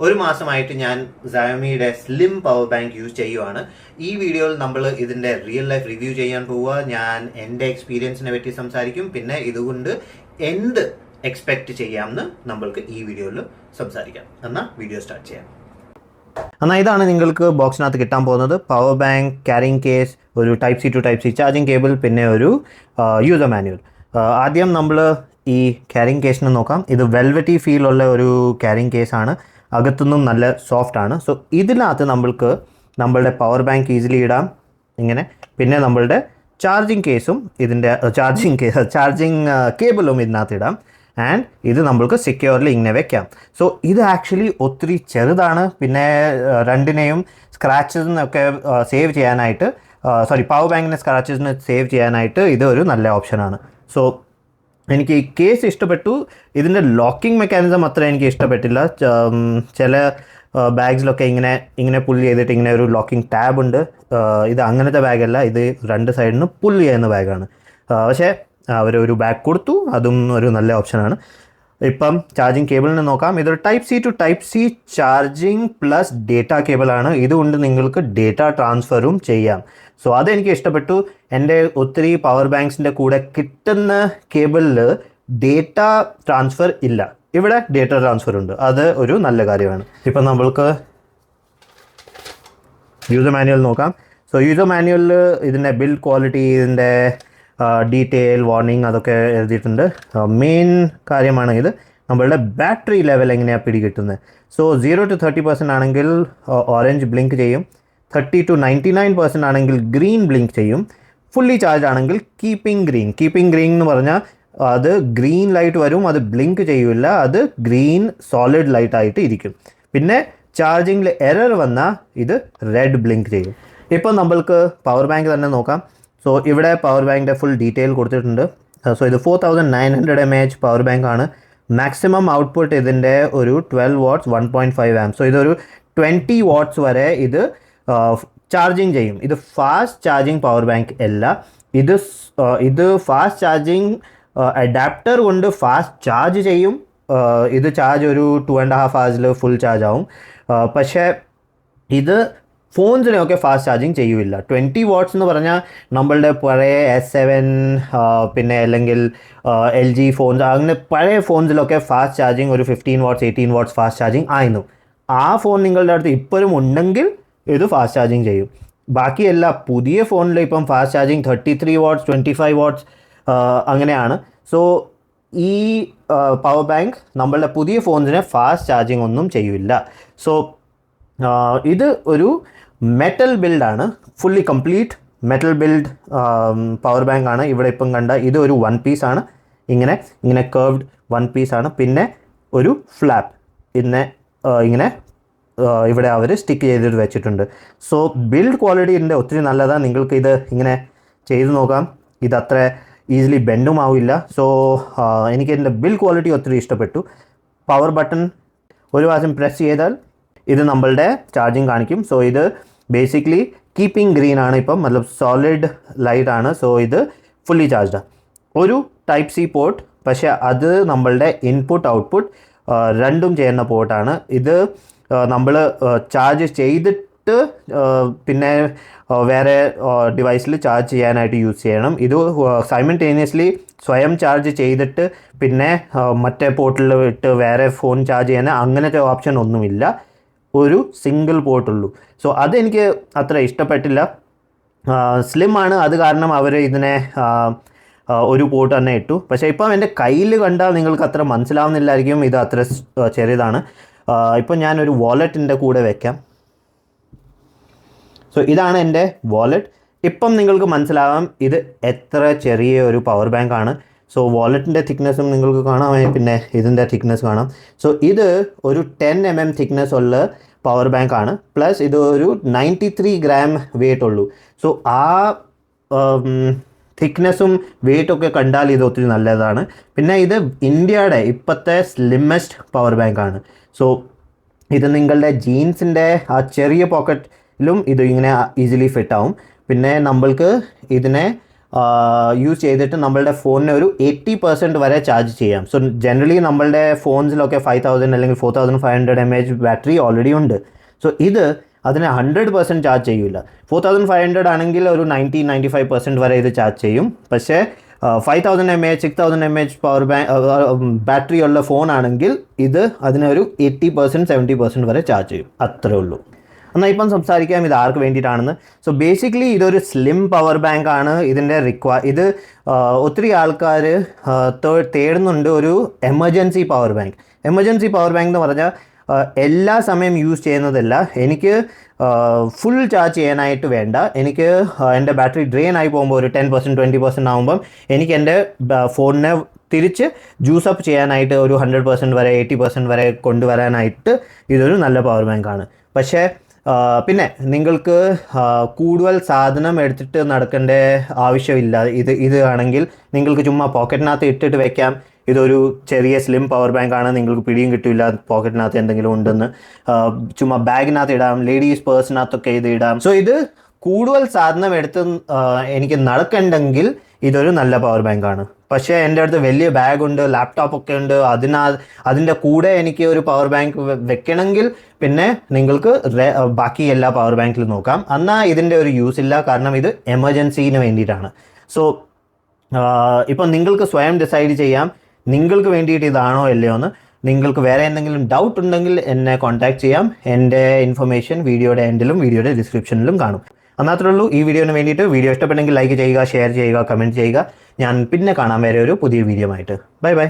ഒരു മാസമായിട്ട് ഞാൻ Xiaomiയുടെ സ്ലിം പവർ ബാങ്ക് യൂസ് ചെയ്യുവാണ്. ഈ വീഡിയോയിൽ നമ്മൾ ഇതിൻ്റെ റിയൽ ലൈഫ് റിവ്യൂ ചെയ്യാൻ പോവുക. ഞാൻ എൻ്റെ എക്സ്പീരിയൻസിനെ പറ്റി സംസാരിക്കും. പിന്നെ ഇതുകൊണ്ട് എന്ത് എക്സ്പെക്റ്റ് ചെയ്യാമെന്ന് നമ്മൾക്ക് ഈ വീഡിയോയിൽ സംസാരിക്കാം. എന്നാൽ വീഡിയോ സ്റ്റാർട്ട് ചെയ്യാം. എന്നാൽ ഇതാണ് നിങ്ങൾക്ക് ബോക്സിനകത്ത് കിട്ടാൻ പോകുന്നത്. പവർ ബാങ്ക്, ക്യാരിങ് കേസ്, ഒരു type C to type C charging cable, പിന്നെ ഒരു യൂസർ മാനുവൽ. ആദ്യം നമ്മൾ ഈ ക്യാരിങ് കേസിന് നോക്കാം. ഇത് വെൽവെറ്റി ഫീൽ ഉള്ള ഒരു ക്യാരിങ് കേസാണ്. അകത്തുനിന്നും നല്ല സോഫ്റ്റ് ആണ്. സോ ഇതിനകത്ത് നമ്മളുടെ പവർ ബാങ്ക് ഈസിലി ഇടാം ഇങ്ങനെ. പിന്നെ നമ്മളുടെ ചാർജിങ് കേസും ഇതിൻ്റെ ചാർജിങ് കേബിളും ഇതിനകത്ത് ഇടാം. ആൻഡ് ഇത് നമ്മൾക്ക് സെക്യൂർലി ഇങ്ങനെ വെക്കാം. സോ ഇത് ആക്ച്വലി ഒത്തിരി ചെറുതാണ്. പിന്നെ രണ്ടിനെയും സ്ക്രാച്ചസിനൊക്കെ സേവ് ചെയ്യാനായിട്ട് പവർ ബാങ്കിനെ സ്ക്രാച്ചസിന് സേവ് ചെയ്യാനായിട്ട് ഇത് ഒരു നല്ല ഓപ്ഷനാണ്. സോ എനിക്ക് ഈ കേസ് ഇഷ്ടപ്പെട്ടു. ഇതിൻ്റെ ലോക്കിംഗ് മെക്കാനിസം അത്ര എനിക്ക് ഇഷ്ടപ്പെട്ടില്ല. ചില ബാഗ്സിലൊക്കെ ഇങ്ങനെ പുല്ല് ചെയ്തിട്ട് ഇങ്ങനെ ഒരു ലോക്കിംഗ് ടാബ് ഉണ്ട്. ഇത് അങ്ങനത്തെ ബാഗല്ല, ഇത് രണ്ട് സൈഡിന് പുല്ല് ചെയ്യുന്ന ബാഗാണ്. പക്ഷേ അവരൊരു ബാഗ് കൊടുത്തു, അതും ഒരു നല്ല ഓപ്ഷനാണ്. ഇപ്പം ചാർജിങ് കേബിളിന് നോക്കാം. ഇതൊരു type C to type C charging plus data കേബിളാണ്. ഇതുകൊണ്ട് നിങ്ങൾക്ക് ഡേറ്റ ട്രാൻസ്ഫറും ചെയ്യാം. സോ അതെനിക്ക് ഇഷ്ടപ്പെട്ടു. എൻ്റെ ഒത്തിരി പവർ ബാങ്ക്സിൻ്റെ കൂടെ കിട്ടുന്ന കേബിളിൽ ഡേറ്റ ട്രാൻസ്ഫർ ഇല്ല. ഇവിടെ ഡേറ്റ ട്രാൻസ്ഫർ ഉണ്ട്. അത് ഒരു നല്ല കാര്യമാണ്. ഇപ്പം നമ്മൾക്ക് യൂസർ മാനുവൽ നോക്കാം. സോ യൂസർ മാനുവലിൽ ഇതിൻ്റെ ബിൽഡ് ക്വാളിറ്റി, ഇതിൻ്റെ ഡീറ്റെയിൽ, വാർണിംഗ് അതൊക്കെ എഴുതിയിട്ടുണ്ട്. മെയിൻ കാര്യമാണ് ഇത് നമ്മളുടെ ബാറ്ററി ലെവൽ എങ്ങനെയാണ് പിടികിട്ടുന്നത്. സോ 0 to 30% ആണെങ്കിൽ ഓറഞ്ച് ബ്ലിങ്ക് ചെയ്യും. 30 to 99% ആണെങ്കിൽ ഗ്രീൻ ബ്ലിങ്ക് ചെയ്യും. ഫുള്ളി ചാർജ് ആണെങ്കിൽ കീപ്പിംഗ് ഗ്രീൻ എന്ന് പറഞ്ഞാൽ അത് ഗ്രീൻ ലൈറ്റ് വരും, അത് ബ്ലിങ്ക് ചെയ്യില്ല, അത് ഗ്രീൻ സോളിഡ് ലൈറ്റ് ആയിട്ട് ഇരിക്കും. പിന്നെ ചാർജിങ്ങിൽ എറർ വന്നാൽ ഇത് റെഡ് ബ്ലിങ്ക് ചെയ്യും. ഇപ്പോൾ നമ്മൾക്ക് പവർ ബാങ്ക് തന്നെ നോക്കാം. സോ ഇവിടെ പവർ ബാങ്കിൻ്റെ ഫുൾ ഡീറ്റെയിൽ കൊടുത്തിട്ടുണ്ട്. സോ ഇത് 4900 mAh പവർ ബാങ്ക് ആണ്. മാക്സിമം ഔട്ട്പുട്ട് ഇതിൻ്റെ ഒരു 12 watts 1.5 amps. സോ ഇതൊരു 20 watts വരെ ഇത് ചാർജിങ് ചെയ്യും. ഇത് ഫാസ്റ്റ് ചാർജിങ് പവർ ബാങ്ക് അല്ല. ഇത് ഫാസ്റ്റ് ചാർജിങ് അഡാപ്റ്റർ കൊണ്ട് ഫാസ്റ്റ് ചാർജ് ചെയ്യും. ഇത് ചാർജ് ഒരു 2.5 hours ഫുൾ ചാർജ് ആവും. പക്ഷേ ഇത് ഫോൺസിനെയൊക്കെ ഫാസ്റ്റ് ചാർജിങ് ചെയ്യില്ല. 20 watts എന്ന് പറഞ്ഞാൽ നമ്മളുടെ പഴയ S7 പിന്നെ അല്ലെങ്കിൽ LG ഫോൺസ്, അങ്ങനെ പഴയ ഫോൺസിലൊക്കെ ഫാസ്റ്റ് ചാർജിങ് ഒരു 15 watts 18 watts ഫാസ്റ്റ് ചാർജിങ് ആയിരുന്നു. ആ ഫോൺ നിങ്ങളുടെ അടുത്ത് ഇപ്പോഴും ഉണ്ടെങ്കിൽ ഇത് ഫാസ്റ്റ് ചാർജിങ് ചെയ്യും. ബാക്കിയെല്ലാം പുതിയ ഫോണിൽ ഇപ്പം ഫാസ്റ്റ് ചാർജിങ് 33 watts 25 watts അങ്ങനെയാണ്. സോ ഈ പവർ ബാങ്ക് നമ്മളുടെ പുതിയ ഫോൺസിനെ ഫാസ്റ്റ് ചാർജിങ് ഒന്നും ചെയ്യില്ല. സോ ഇത് ഒരു മെറ്റൽ ബിൽഡാണ്, fully complete metal build power bank ആണ്. ഇവിടെ ഇപ്പം കണ്ട ഇത് ഒരു 1 piece ആണ്. ഇങ്ങനെ കർവ്ഡ് 1 piece ആണ്. പിന്നെ ഒരു ഫ്ലാപ്പ് ഇങ്ങനെ ഇവിടെ അവർ സ്റ്റിക്ക് ചെയ്തിട്ട് വെച്ചിട്ടുണ്ട്. സോ ബിൽഡ് ക്വാളിറ്റി ഇതിൻ്റെ ഒത്തിരി നല്ലതാണ്. നിങ്ങൾക്ക് ഇത് ഇങ്ങനെ ചെയ്ത് നോക്കാം. ഇതത്ര ഈസിലി ബെൻഡും ആവില്ല. സോ എനിക്ക് ഇതിൻ്റെ ബിൽഡ് ക്വാളിറ്റി ഒത്തിരി ഇഷ്ടപ്പെട്ടു. പവർ ബട്ടൺ ഒരു പ്രാവശ്യം പ്രസ് ചെയ്താൽ ഇത് നമ്മളുടെ ചാർജിങ് കാണിക്കും. സോ ഇത് ബേസിക്കലി കീപ്പിംഗ് ഗ്രീൻ ആണ്. ഇപ്പം സോളിഡ് ലൈറ്റ് ആണ്. സോ ഇത് ഫുള്ളി ചാർജ്ഡാണ്. ഒരു ടൈപ്പ് സി പോർട്ട്, പക്ഷേ അത് നമ്മളുടെ ഇൻപുട്ട് ഔട്ട്പുട്ട് രണ്ടും ചെയ്യുന്ന പോർട്ടാണ്. ഇത് നമ്മൾ ചാർജ് ചെയ്തിട്ട് പിന്നെ വേറെ ഡിവൈസിൽ ചാർജ് ചെയ്യാനായിട്ട് യൂസ് ചെയ്യണം. ഇത് സൈമൾട്ടേനിയസ്ലി സ്വയം ചാർജ് ചെയ്തിട്ട് പിന്നെ മറ്റേ പോർട്ടിൽ ഇട്ട് വേറെ ഫോൺ ചാർജ് ചെയ്യാൻ അങ്ങനത്തെ ഓപ്ഷൻ ഒന്നുമില്ല. ഒരു സിംഗിൾ പോർട്ടുള്ളൂ. സോ അതെനിക്ക് അത്ര ഇഷ്ടപ്പെട്ടില്ല. സ്ലിം ആണ്, അത് കാരണം അവർ ഇതിനെ ഒരു പോർട്ട് തന്നെ ഇട്ടു. പക്ഷേ ഇപ്പം എൻ്റെ കയ്യിൽ കണ്ടാൽ നിങ്ങൾക്ക് അത്ര മനസ്സിലാവുന്നില്ലായിരിക്കും ഇത് അത്ര ചെറിയതാണ്. ഇപ്പം ഞാനൊരു വാലറ്റിൻ്റെ കൂടെ വെക്കാം. സോ ഇതാണ് എൻ്റെ വാലറ്റ്. ഇപ്പം നിങ്ങൾക്ക് മനസ്സിലാവാം ഇത് എത്ര ചെറിയ ഒരു പവർ ബാങ്ക് ആണ്. സോ വാലറ്റിൻ്റെ തിക്നെസ്സും നിങ്ങൾക്ക് കാണാം, പിന്നെ ഇതിൻ്റെ തിക്നെസ് കാണാം. സോ ഇത് ഒരു 10 mm തിക്നെസ് ഉള്ള പവർ ബാങ്ക് ആണ്. പ്ലസ് ഇത് ഒരു 93 gram വെയിറ്റ് ഉള്ളൂ. സോ ആ തിക്നെസ്സും വെയിറ്റൊക്കെ കണ്ടാൽ ഇത് ഒത്തിരി നല്ലതാണ്. പിന്നെ ഇത് ഇന്ത്യയുടെ ഇപ്പോഴത്തെ സ്ലിമ്മസ്റ്റ് പവർ ബാങ്ക് ആണ്. സോ ഇത് നിങ്ങളുടെ ജീൻസിൻ്റെ ആ ചെറിയ പോക്കറ്റിലും ഇത് ഇങ്ങനെ ഈസിലി ഫിറ്റ് ആവും. പിന്നെ നമ്മൾക്ക് ഇതിനെ യൂസ് ചെയ്തിട്ട് നമ്മളുടെ ഫോണിനെ ഒരു 80% വരെ ചാർജ് ചെയ്യാം. സോ ജനറലി നമ്മളുടെ ഫോൺസിലൊക്കെ 5000 അല്ലെങ്കിൽ 4500 mAh ബാറ്ററി ഓൾറെഡി ഉണ്ട്. സോ ഇത് അതിനെ 100% ചാർജ് ചെയ്യില്ല. 4500 ആണെങ്കിൽ ഒരു 90-95% വരെ ഇത് ചാർജ് ചെയ്യും. പക്ഷേ 5000 mAh 6000 mAh പവർ ബാറ്ററി ഉള്ള ഫോൺ ആണെങ്കിൽ ഇത് അതിനെ ഒരു 80% 70% വരെ ചാർജ് ചെയ്യും. അത്രേ ഉള്ളൂ. എന്നാൽ ഇപ്പം സംസാരിക്കാം ഇത് ആർക്ക് വേണ്ടിയിട്ടാണെന്ന്. സോ ബേസിക്കലി ഇതൊരു സ്ലിം പവർ ബാങ്ക് ആണ്. ഇതിൻ്റെ ഇത് ഒത്തിരി ആൾക്കാർ തേടുന്നുണ്ട് ഒരു emergency power bank. Emergency power bank എന്ന് പറഞ്ഞാൽ എല്ലാ സമയം യൂസ് ചെയ്യുന്നതല്ല. എനിക്ക് ഫുൾ ചാർജ് ചെയ്യാനായിട്ട് വേണ്ട. എനിക്ക് എൻ്റെ ബാറ്ററി ഡ്രെയിൻ ആയി പോകുമ്പോൾ ഒരു 10% 20% ആകുമ്പം എനിക്ക് എൻ്റെ ഫോണിനെ തിരിച്ച് ജ്യൂസ് അപ്പ് ചെയ്യാനായിട്ട് ഒരു 100% വരെ 80% വരെ കൊണ്ടുവരാനായിട്ട് ഇതൊരു നല്ല പവർ ബാങ്കാണ്. പക്ഷേ പിന്നെ നിങ്ങൾക്ക് കൂടുതൽ സാധനം എടുത്തിട്ട് നടക്കേണ്ട ആവശ്യമില്ല. ഇത് ആണെങ്കിൽ നിങ്ങൾക്ക് ചുമ്മാ പോക്കറ്റിനകത്ത് ഇട്ടിട്ട് വെക്കാം. ഇതൊരു ചെറിയ സ്ലിം പവർ ബാങ്കാണ്. നിങ്ങൾക്ക് പിടിയും കിട്ടില്ല പോക്കറ്റിനകത്ത് എന്തെങ്കിലും ഉണ്ടെന്ന്. ചുമ്മാ ബാഗിനകത്ത് ഇടാം, ലേഡീസ് പേഴ്സിനകത്തൊക്കെ ഇത് ഇടാം. സോ ഇത് കൂടുതൽ സാധനം എടുത്ത് എനിക്ക് നടക്കണ്ടെങ്കിൽ ഇതൊരു നല്ല പവർ ബാങ്കാണ്. പക്ഷേ എൻ്റെ അടുത്ത് വലിയ ബാഗുണ്ട്, ലാപ്ടോപ്പൊക്കെ ഉണ്ട്, അതിൻ്റെ കൂടെ എനിക്ക് ഒരു പവർ ബാങ്ക് വെക്കണമെങ്കിൽ പിന്നെ നിങ്ങൾക്ക് ബാക്കി എല്ലാ പവർ ബാങ്കിലും നോക്കാം. എന്നാൽ ഇതിൻ്റെ ഒരു യൂസ് ഇല്ല, കാരണം ഇത് എമർജൻസിന് വേണ്ടിയിട്ടാണ്. സോ ഇപ്പം നിങ്ങൾക്ക് സ്വയം ഡിസൈഡ് ചെയ്യാം നിങ്ങൾക്ക് വേണ്ടിയിട്ട് ഇതാണോ അല്ലയോ എന്ന്. നിങ്ങൾക്ക് വേറെ എന്തെങ്കിലും ഡൗട്ട് ഉണ്ടെങ്കിൽ എന്നെ കോൺടാക്ട് ചെയ്യാം. എൻ്റെ ഇൻഫർമേഷൻ വീഡിയോയുടെ എൻഡിലും വീഡിയോയുടെ ഡിസ്ക്രിപ്ഷനിലും കാണും. അന്നത്രേ ഉള്ളൂ ഈ വീഡിയോന് വേണ്ടിയിട്ട്. വീഡിയോ ഇഷ്ടപ്പെട്ടെങ്കിൽ ലൈക്ക് ചെയ്യുക, ഷെയർ ചെയ്യുക, കമൻറ്റ് ചെയ്യുക. ഞാൻ പിന്നെ കാണാം വേറെ ഒരു പുതിയ വീഡിയോ ആയിട്ട്. Bye bye.